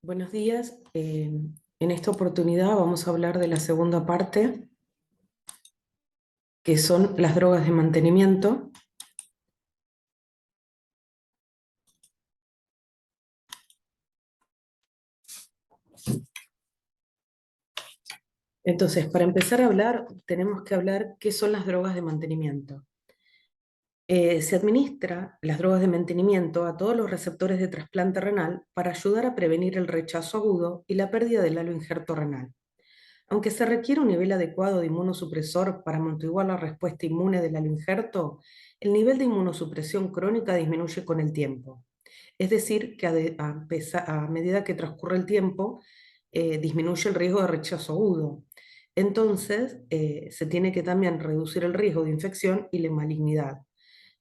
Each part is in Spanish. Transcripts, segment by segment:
Buenos días. En esta oportunidad vamos a hablar de la segunda parte, que son las drogas de mantenimiento. Entonces, para empezar a hablar, tenemos que hablar qué son las drogas de mantenimiento. Se administra las drogas de mantenimiento a todos los receptores de trasplante renal para ayudar a prevenir el rechazo agudo y la pérdida del halo injerto renal. Aunque se requiere un nivel adecuado de inmunosupresor para amortiguar la respuesta inmune del halo injerto, el nivel de inmunosupresión crónica disminuye con el tiempo. Es decir, que a medida que transcurre el tiempo, disminuye el riesgo de rechazo agudo. Entonces, se tiene que también reducir el riesgo de infección y la malignidad.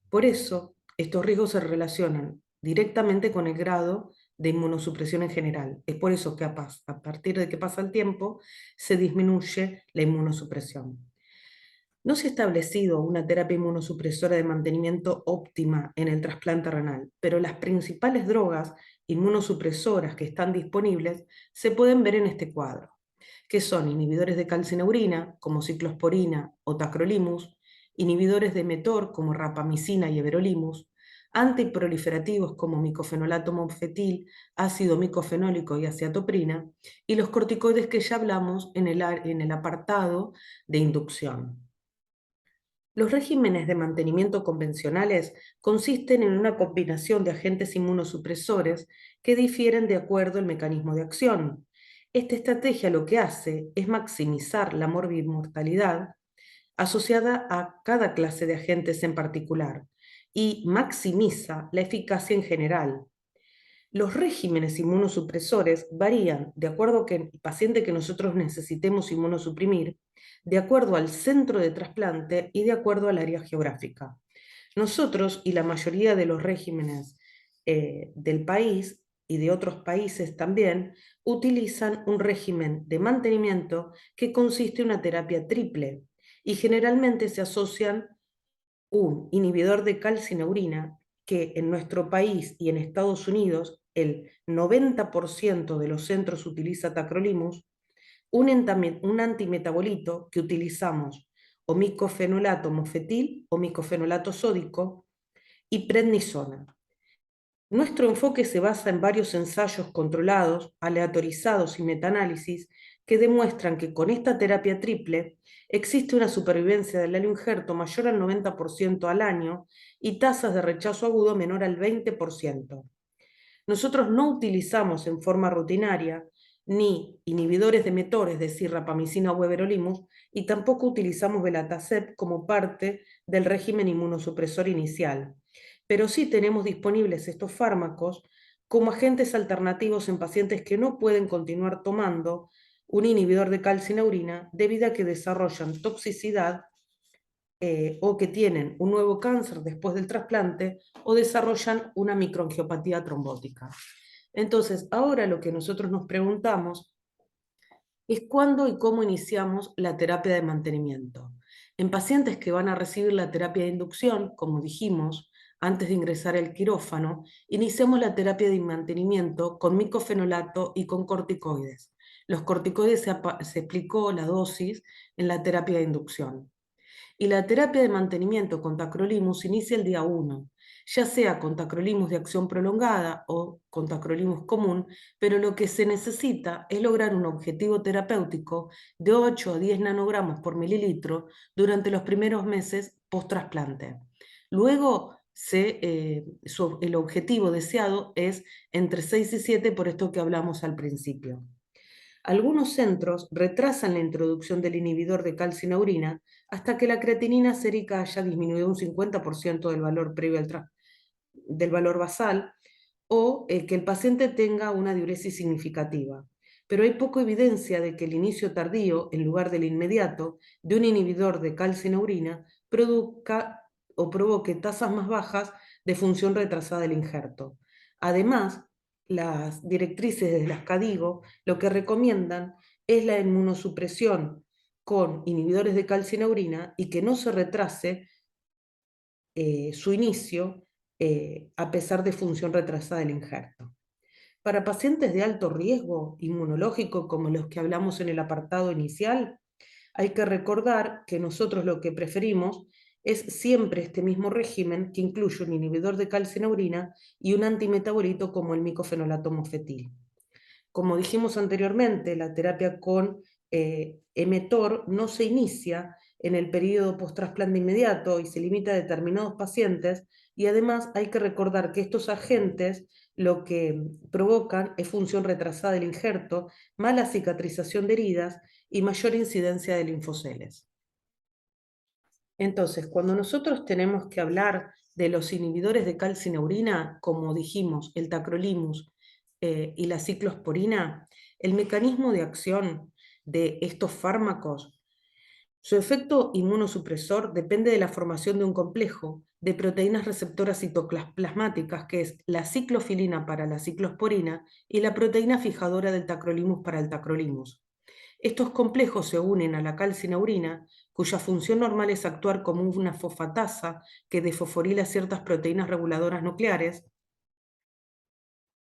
Por eso, estos riesgos se relacionan directamente con el grado de inmunosupresión en general. Es por eso que a partir de que pasa el tiempo, se disminuye la inmunosupresión. No se ha establecido una terapia inmunosupresora de mantenimiento óptima en el trasplante renal, pero las principales drogas inmunosupresoras que están disponibles se pueden ver en este cuadro, que son inhibidores de calcineurin, como ciclosporina o tacrolimus, inhibidores de mTOR, como rapamicina y everolimus, antiproliferativos como micofenolato mofetil, ácido micofenólico y aciatoprina, y los corticoides que ya hablamos en el apartado de inducción. Los regímenes de mantenimiento convencionales consisten en una combinación de agentes inmunosupresores que difieren de acuerdo al mecanismo de acción. Esta estrategia lo que hace es maximizar la morbimortalidad asociada a cada clase de agentes en particular y maximiza la eficacia en general. Los regímenes inmunosupresores varían de acuerdo a que el paciente que nosotros necesitemos inmunosuprimir, de acuerdo al centro de trasplante y de acuerdo al área geográfica. Nosotros y la mayoría de los regímenes del país y de otros países también utilizan un régimen de mantenimiento que consiste en una terapia triple y generalmente se asocian un inhibidor de calcineurin, que en nuestro país y en Estados Unidos el 90% de los centros utiliza tacrolimus, un antimetabolito que utilizamos o micofenolato mofetil o micofenolato sódico y prednisona. Nuestro enfoque se basa en varios ensayos controlados, aleatorizados y metaanálisis que demuestran que con esta terapia triple existe una supervivencia del halo injerto mayor al 90% al año y tasas de rechazo agudo menor al 20%. Nosotros no utilizamos en forma rutinaria ni inhibidores de mTOR, es decir, rapamicina o everolimus, y tampoco utilizamos belatacept como parte del régimen inmunosupresor inicial. Pero sí tenemos disponibles estos fármacos como agentes alternativos en pacientes que no pueden continuar tomando un inhibidor de calcineurin debido a que desarrollan toxicidad o que tienen un nuevo cáncer después del trasplante o desarrollan una microangiopatía trombótica. Entonces, ahora lo que nosotros nos preguntamos es cuándo y cómo iniciamos la terapia de mantenimiento. En pacientes que van a recibir la terapia de inducción, como dijimos, antes de ingresar al quirófano, iniciamos la terapia de mantenimiento con micofenolato y con corticoides. Los corticoides se explicó la dosis en la terapia de inducción. Y la terapia de mantenimiento con tacrolimus inicia el día 1, ya sea con tacrolimus de acción prolongada o con tacrolimus común, pero lo que se necesita es lograr un objetivo terapéutico de 8 a 10 nanogramos por mililitro durante los primeros meses post-trasplante. Luego, el objetivo deseado es entre 6 y 7, por esto que hablamos al principio. Algunos centros retrasan la introducción del inhibidor de calcineurin hasta que la creatinina sérica haya disminuido un 50% del valor previo del valor basal o que el paciente tenga una diuresis significativa. Pero hay poca evidencia de que el inicio tardío, en lugar del inmediato, de un inhibidor de calcineurin produzca o provoque tasas más bajas de función retrasada del injerto. Además, las directrices de las CADIGO lo que recomiendan es la inmunosupresión con inhibidores de calcineurin y que no se retrase su inicio a pesar de función retrasada del injerto. Para pacientes de alto riesgo inmunológico, como los que hablamos en el apartado inicial, hay que recordar que nosotros lo que preferimos es siempre este mismo régimen que incluye un inhibidor de calcio en urina y un antimetabolito como el micofenolato mofetil. Como dijimos anteriormente, la terapia con mTOR no se inicia en el periodo post-trasplante inmediato y se limita a determinados pacientes, y además hay que recordar que estos agentes lo que provocan es función retrasada del injerto, mala cicatrización de heridas y mayor incidencia de linfoceles. Entonces, cuando nosotros tenemos que hablar de los inhibidores de calcineurina, como dijimos, el tacrolimus y la ciclosporina, el mecanismo de acción de estos fármacos, su efecto inmunosupresor depende de la formación de un complejo de proteínas receptoras citoplasmáticas, que es la ciclofilina para la ciclosporina y la proteína fijadora del tacrolimus para el tacrolimus. Estos complejos se unen a la calcineurina, cuya función normal es actuar como una fosfatasa que desfosforila ciertas proteínas reguladoras nucleares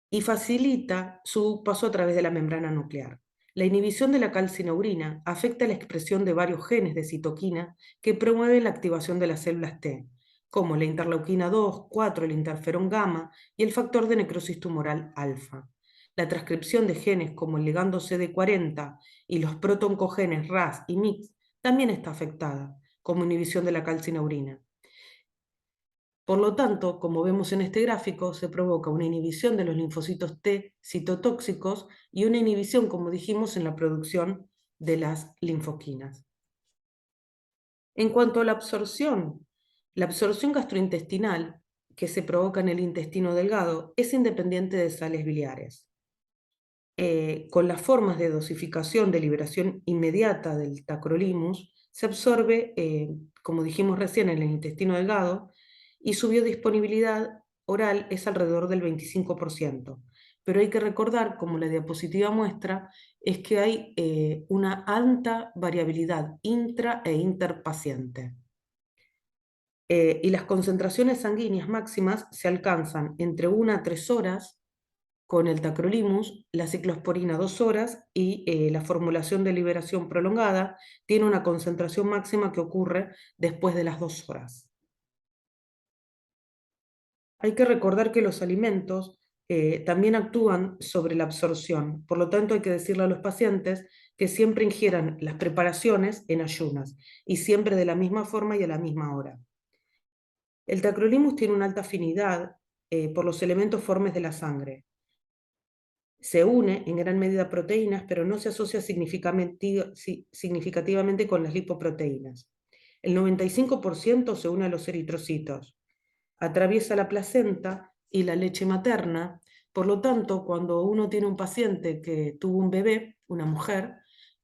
y facilita su paso a través de la membrana nuclear. La inhibición de la calcineurina afecta la expresión de varios genes de citoquina que promueven la activación de las células T, como la interleuquina 2, 4, el interferón gamma y el factor de necrosis tumoral alfa. La transcripción de genes como el ligando CD40 y los protoncogenes RAS y MYC también está afectada, como inhibición de la calcineurina. Por lo tanto, como vemos en este gráfico, se provoca una inhibición de los linfocitos T citotóxicos y una inhibición, como dijimos, en la producción de las linfoquinas. En cuanto a la absorción gastrointestinal que se provoca en el intestino delgado es independiente de sales biliares. Con las formas de dosificación de liberación inmediata del tacrolimus, se absorbe, como dijimos recién, en el intestino delgado, y su biodisponibilidad oral es alrededor del 25%. Pero hay que recordar, como la diapositiva muestra, es que hay una alta variabilidad intra e interpaciente. Y las concentraciones sanguíneas máximas se alcanzan entre 1 a 3 horas con el tacrolimus, la ciclosporina 2 horas y la formulación de liberación prolongada tiene una concentración máxima que ocurre después de las 2 horas. Hay que recordar que los alimentos también actúan sobre la absorción, por lo tanto hay que decirle a los pacientes que siempre ingieran las preparaciones en ayunas y siempre de la misma forma y a la misma hora. El tacrolimus tiene una alta afinidad por los elementos formes de la sangre. Se une en gran medida a proteínas, pero no se asocia significativamente con las lipoproteínas. El 95% se une a los eritrocitos. Atraviesa la placenta y la leche materna. Por lo tanto, cuando uno tiene un paciente que tuvo un bebé, una mujer,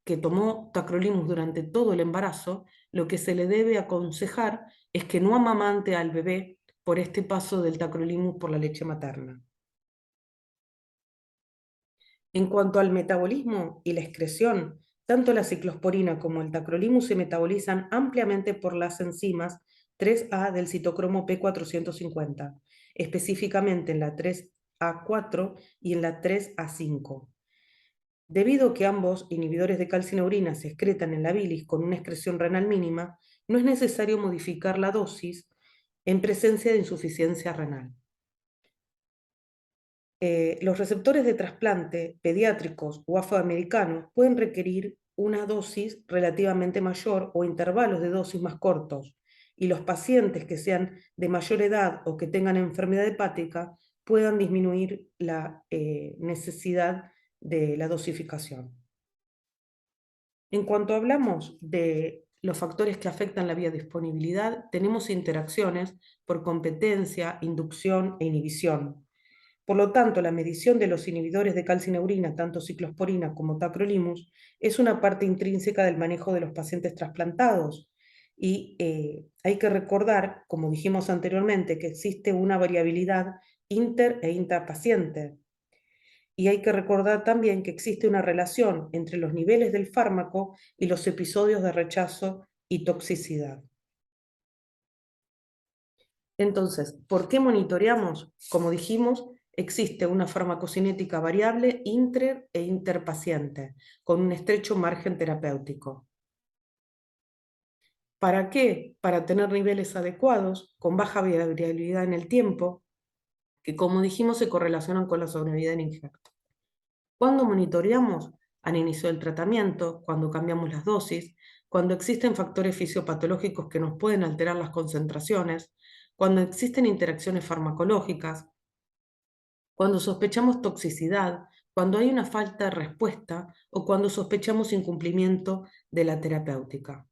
que tomó tacrolimus durante todo el embarazo, lo que se le debe aconsejar es que no amamante al bebé por este paso del tacrolimus por la leche materna. En cuanto al metabolismo y la excreción, tanto la ciclosporina como el tacrolimus se metabolizan ampliamente por las enzimas 3A del citocromo P450, específicamente en la 3A4 y en la 3A5. Debido a que ambos inhibidores de calcineurina se excretan en la bilis con una excreción renal mínima, no es necesario modificar la dosis en presencia de insuficiencia renal. Los receptores de trasplante pediátricos o afroamericanos pueden requerir una dosis relativamente mayor o intervalos de dosis más cortos, y los pacientes que sean de mayor edad o que tengan enfermedad hepática puedan disminuir la necesidad de la dosificación. En cuanto hablamos de los factores que afectan la biodisponibilidad, tenemos interacciones por competencia, inducción e inhibición. Por lo tanto, la medición de los inhibidores de calcineurina, tanto ciclosporina como tacrolimus, es una parte intrínseca del manejo de los pacientes trasplantados. Y hay que recordar, como dijimos anteriormente, que existe una variabilidad inter e intrapaciente. Y hay que recordar también que existe una relación entre los niveles del fármaco y los episodios de rechazo y toxicidad. Entonces, ¿por qué monitoreamos? Como dijimos, Existe una farmacocinética variable intra e interpaciente, con un estrecho margen terapéutico. ¿Para qué? Para tener niveles adecuados, con baja variabilidad en el tiempo, que como dijimos se correlacionan con la sobrevida en infarto. ¿Cuándo monitoreamos? Al inicio del tratamiento, cuando cambiamos las dosis, cuando existen factores fisiopatológicos que nos pueden alterar las concentraciones, cuando existen interacciones farmacológicas, cuando sospechamos toxicidad, cuando hay una falta de respuesta o cuando sospechamos incumplimiento de la terapéutica.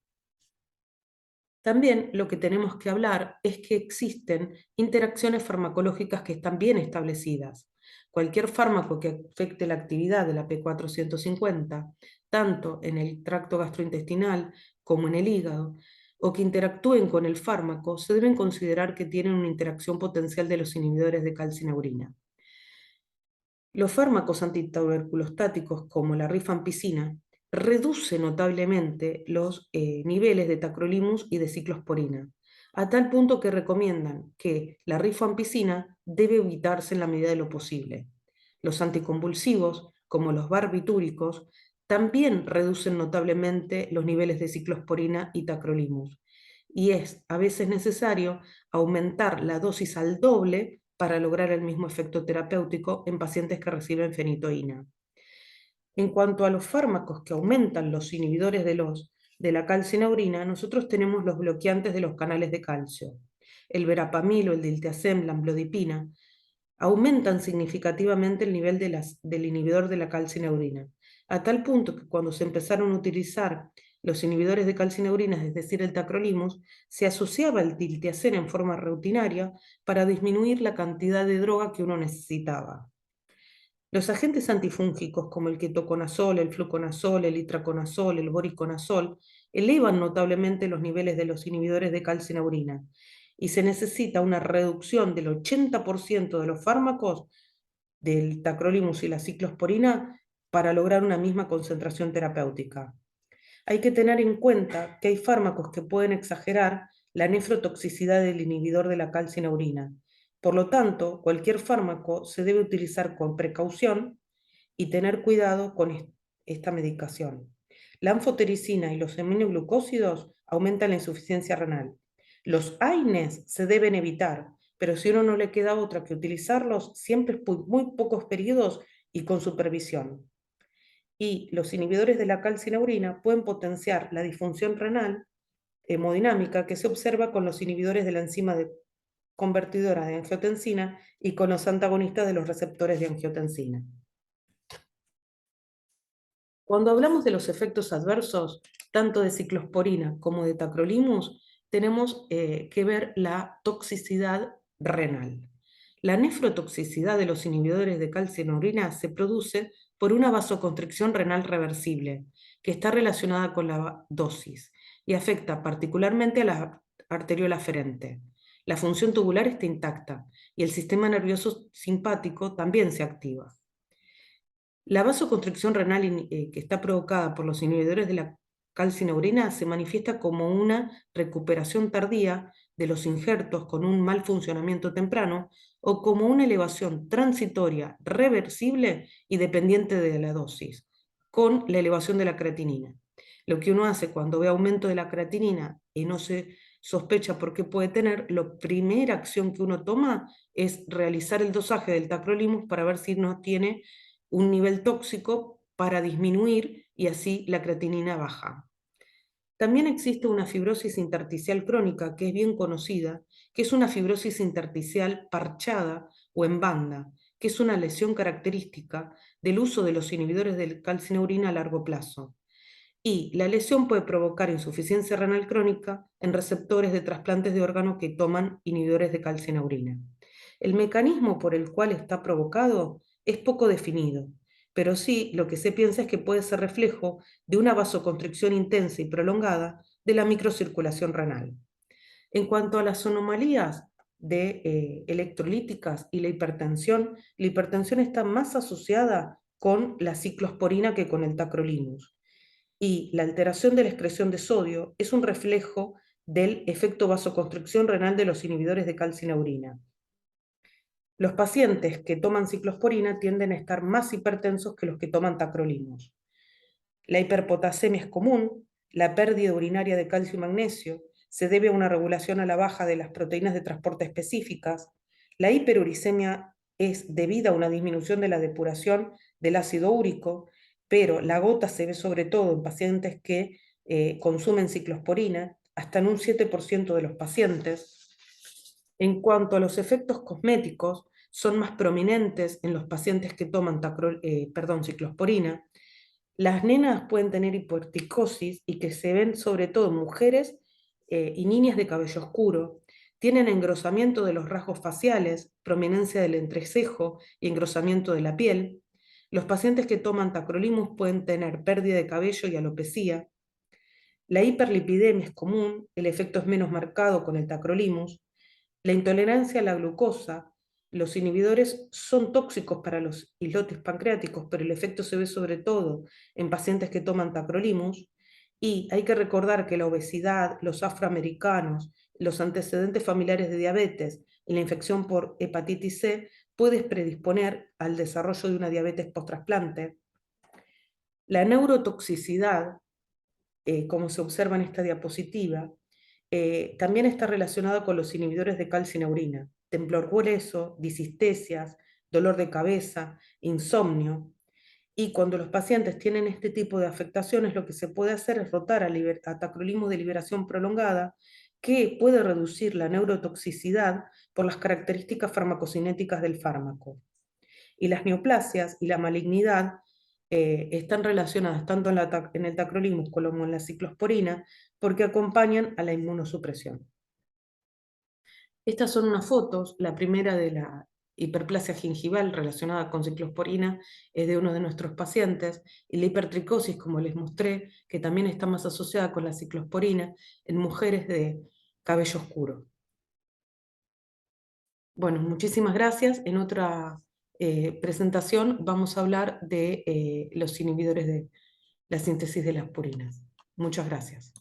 También lo que tenemos que hablar es que existen interacciones farmacológicas que están bien establecidas. Cualquier fármaco que afecte la actividad de la P450, tanto en el tracto gastrointestinal como en el hígado, o que interactúen con el fármaco, se deben considerar que tienen una interacción potencial de los inhibidores de calcineurina. Los fármacos antituberculostáticos, como la rifampicina, reducen notablemente los niveles de tacrolimus y de ciclosporina, a tal punto que recomiendan que la rifampicina debe evitarse en la medida de lo posible. Los anticonvulsivos, como los barbitúricos, también reducen notablemente los niveles de ciclosporina y tacrolimus, y es a veces necesario aumentar la dosis al doble para lograr el mismo efecto terapéutico en pacientes que reciben fenitoína. En cuanto a los fármacos que aumentan los inhibidores de la calcineurina, nosotros tenemos los bloqueantes de los canales de calcio. El verapamil o el diltiazem, la amlodipina, aumentan significativamente el nivel del inhibidor de la calcineurina, a tal punto que cuando se empezaron a utilizar los inhibidores de calcineurina, es decir, el tacrolimus, se asociaba el diltiazem en forma rutinaria para disminuir la cantidad de droga que uno necesitaba. Los agentes antifúngicos como el ketoconazol, el fluconazol, el itraconazol, el voriconazol elevan notablemente los niveles de los inhibidores de calcineurina y se necesita una reducción del 80% de los fármacos del tacrolimus y la ciclosporina para lograr una misma concentración terapéutica. Hay que tener en cuenta que hay fármacos que pueden exagerar la nefrotoxicidad del inhibidor de la calcineurina. Por lo tanto, cualquier fármaco se debe utilizar con precaución y tener cuidado con esta medicación. La anfotericina y los aminoglucósidos aumentan la insuficiencia renal. Los AINES se deben evitar, pero si uno no le queda otra que utilizarlos, siempre por muy pocos periodos y con supervisión. Y los inhibidores de la calcineurina pueden potenciar la disfunción renal hemodinámica que se observa con los inhibidores de la enzima convertidora de angiotensina y con los antagonistas de los receptores de angiotensina. Cuando hablamos de los efectos adversos, tanto de ciclosporina como de tacrolimus, tenemos que ver la toxicidad renal. La nefrotoxicidad de los inhibidores de calcineurina se produce por una vasoconstricción renal reversible, que está relacionada con la dosis y afecta particularmente a la arteriola aferente. La función tubular está intacta y el sistema nervioso simpático también se activa. La vasoconstricción renal que está provocada por los inhibidores de la calcineurina se manifiesta como una recuperación tardía de los injertos con un mal funcionamiento temprano o como una elevación transitoria, reversible y dependiente de la dosis, con la elevación de la creatinina. Lo que uno hace cuando ve aumento de la creatinina y no se sospecha por qué puede tener, la primera acción que uno toma es realizar el dosaje del tacrolimus para ver si no tiene un nivel tóxico para disminuir y así la creatinina baja. También existe una fibrosis intersticial crónica que es bien conocida, que es una fibrosis intersticial parchada o en banda, que es una lesión característica del uso de los inhibidores del calcineurina a largo plazo. Y la lesión puede provocar insuficiencia renal crónica en receptores de trasplantes de órganos que toman inhibidores de calcineurina. El mecanismo por el cual está provocado es poco definido, pero sí lo que se piensa es que puede ser reflejo de una vasoconstricción intensa y prolongada de la microcirculación renal. En cuanto a las anomalías electrolíticas y la hipertensión está más asociada con la ciclosporina que con el tacrolimus. Y la alteración de la excreción de sodio es un reflejo del efecto vasoconstricción renal de los inhibidores de calcineurina. Los pacientes que toman ciclosporina tienden a estar más hipertensos que los que toman tacrolimus. La hiperpotasemia es común, la pérdida urinaria de calcio y magnesio se debe a una regulación a la baja de las proteínas de transporte específicas. La hiperuricemia es debida a una disminución de la depuración del ácido úrico, pero la gota se ve sobre todo en pacientes que consumen ciclosporina, hasta en un 7% de los pacientes. En cuanto a los efectos cosméticos, son más prominentes en los pacientes que toman ciclosporina. Las nenas pueden tener hipertricosis y que se ven sobre todo en mujeres y niñas de cabello oscuro. Tienen engrosamiento de los rasgos faciales, prominencia del entrecejo y engrosamiento de la piel. Los pacientes que toman tacrolimus pueden tener pérdida de cabello y alopecia. La hiperlipidemia es común, el efecto es menos marcado con el tacrolimus. La intolerancia a la glucosa, los inhibidores son tóxicos para los islotes pancreáticos, pero el efecto se ve sobre todo en pacientes que toman tacrolimus. Y hay que recordar que la obesidad, los afroamericanos, los antecedentes familiares de diabetes y la infección por hepatitis C pueden predisponer al desarrollo de una diabetes post-trasplante. La neurotoxicidad, como se observa en esta diapositiva, también está relacionado con los inhibidores de calcineurina, temblor grueso, disistesias, dolor de cabeza, insomnio. Y cuando los pacientes tienen este tipo de afectaciones, lo que se puede hacer es rotar a tacrolimus de liberación prolongada, que puede reducir la neurotoxicidad por las características farmacocinéticas del fármaco. Y las neoplasias y la malignidad están relacionadas tanto en el tacrolimus como en la ciclosporina porque acompañan a la inmunosupresión. Estas son unas fotos, la primera de la hiperplasia gingival relacionada con ciclosporina es de uno de nuestros pacientes, y la hipertricosis, como les mostré, que también está más asociada con la ciclosporina en mujeres de cabello oscuro. Bueno, muchísimas gracias. En otra presentación vamos a hablar de los inhibidores de la síntesis de las purinas. Muchas gracias.